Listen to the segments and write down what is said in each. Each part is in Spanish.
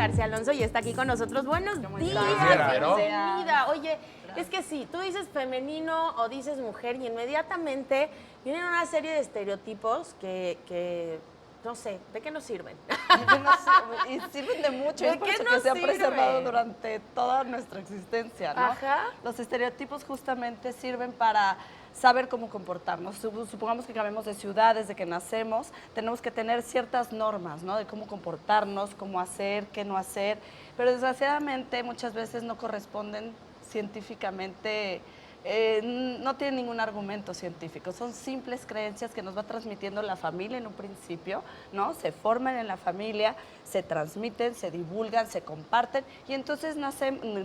García Alonso y está aquí con nosotros. Buenos días, bienvenida. Oye, es que sí, tú dices femenino o dices mujer y inmediatamente vienen una serie de estereotipos que no sé, ¿de qué nos sirven? No sé, y sirven de mucho, ¿De es por qué eso nos que se ha sirve? preservado durante toda nuestra existencia, ¿no? Ajá. Los estereotipos justamente sirven para saber cómo comportarnos. Supongamos que cambiamos de ciudad desde que nacemos, tenemos que tener ciertas normas, ¿no? De cómo comportarnos, cómo hacer, qué no hacer, pero desgraciadamente muchas veces no corresponden científicamente. No tienen ningún argumento científico, son simples creencias que nos va transmitiendo la familia en un principio, ¿no? Se forman en la familia, se transmiten, se divulgan, se comparten y entonces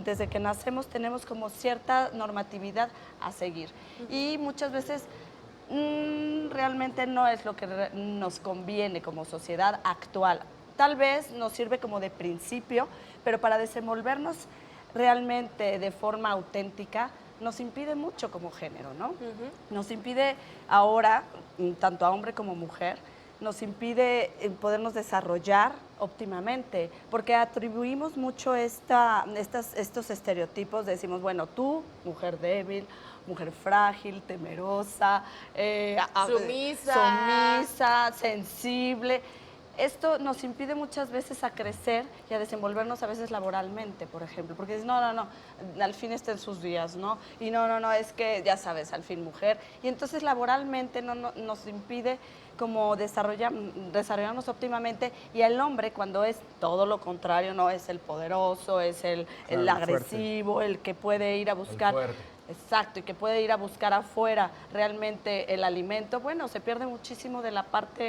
desde que nacemos tenemos como cierta normatividad a seguir. Y muchas veces realmente no es lo que nos conviene como sociedad actual. Tal vez nos sirve como de principio, pero para desenvolvernos realmente de forma auténtica nos impide mucho como género, ¿no? Nos impide ahora, tanto a hombre como mujer, nos impide podernos desarrollar óptimamente, porque atribuimos mucho estos estereotipos, decimos, bueno, tú, mujer débil, mujer frágil, temerosa, sumisa, sensible. Esto nos impide muchas veces a crecer y a desenvolvernos a veces laboralmente, por ejemplo, porque dices, no, al fin está en sus días, ¿no? Y no, es que, ya sabes, al fin mujer. Y entonces laboralmente nos impide como desarrollarnos óptimamente y el hombre cuando es todo lo contrario, ¿no? Es el poderoso, es el agresivo, el que puede ir a buscar. Exacto, y que puede ir a buscar afuera realmente el alimento, bueno, se pierde muchísimo de la parte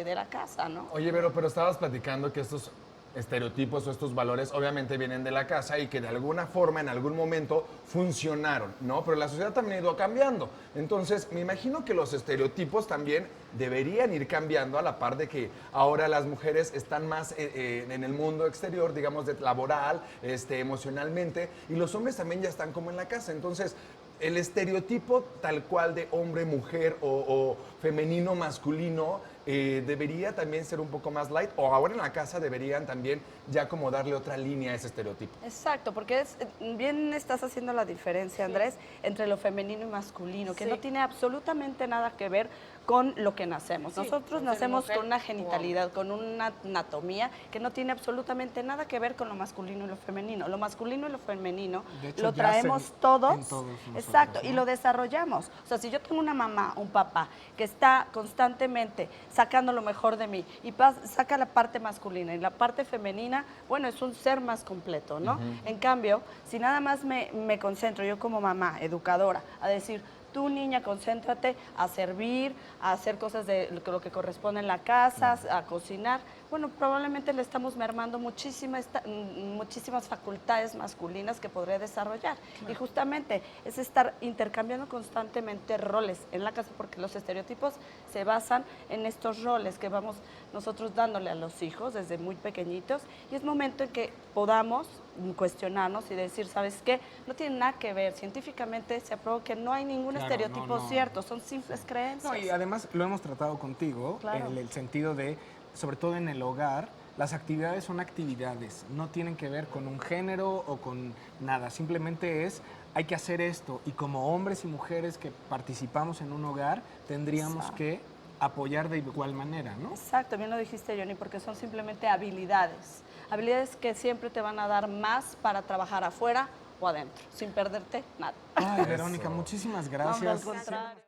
de la casa, ¿no? Oye, Vero, pero estabas platicando que estos estereotipos o estos valores obviamente vienen de la casa y que de alguna forma, en algún momento, funcionaron, ¿no? Pero la sociedad también ha ido cambiando. Entonces, me imagino que los estereotipos también deberían ir cambiando a la par de que ahora las mujeres están más en el mundo exterior, digamos, laboral, emocionalmente, y los hombres también ya están como en la casa. Entonces, el estereotipo tal cual de hombre, mujer o femenino, masculino, debería también ser un poco más light, o ahora en la casa deberían también ya como darle otra línea a ese estereotipo. Exacto, porque bien estás haciendo la diferencia, Andrés, entre lo femenino y masculino, que no tiene absolutamente nada que ver con lo que nacemos. Nosotros nacemos con una genitalidad, con una anatomía que no tiene absolutamente nada que ver con lo masculino y lo femenino. Lo masculino y lo femenino lo traemos todos, exacto, ¿no? Y lo desarrollamos. O sea, si yo tengo una mamá, un papá que está constantemente sacando lo mejor de mí y saca la parte masculina y la parte femenina, bueno, es un ser más completo, ¿no? En cambio, si nada más me concentro yo como mamá, educadora, a decir, tú, niña, concéntrate a servir, a hacer cosas de lo que corresponde en la casa, a cocinar. Bueno, probablemente le estamos mermando muchísimas facultades masculinas que podría desarrollar. Y justamente es estar intercambiando constantemente roles en la casa, porque los estereotipos se basan en estos roles que vamos nosotros dándole a los hijos desde muy pequeñitos. Y es momento en que podamos cuestionarnos y decir, ¿sabes qué? No tiene nada que ver. Científicamente se aprobó que no hay ningún estereotipo cierto, son simples creencias. No, y además lo hemos tratado contigo en el sentido de, sobre todo en el hogar, las actividades son actividades, no tienen que ver con un género o con nada, simplemente hay que hacer esto y como hombres y mujeres que participamos en un hogar tendríamos que apoyar de igual manera, ¿no? Exacto, bien lo dijiste, Johnny, porque son simplemente habilidades. Habilidades que siempre te van a dar más para trabajar afuera o adentro, sin perderte nada. Ay, Verónica, muchísimas gracias. No, al contrario.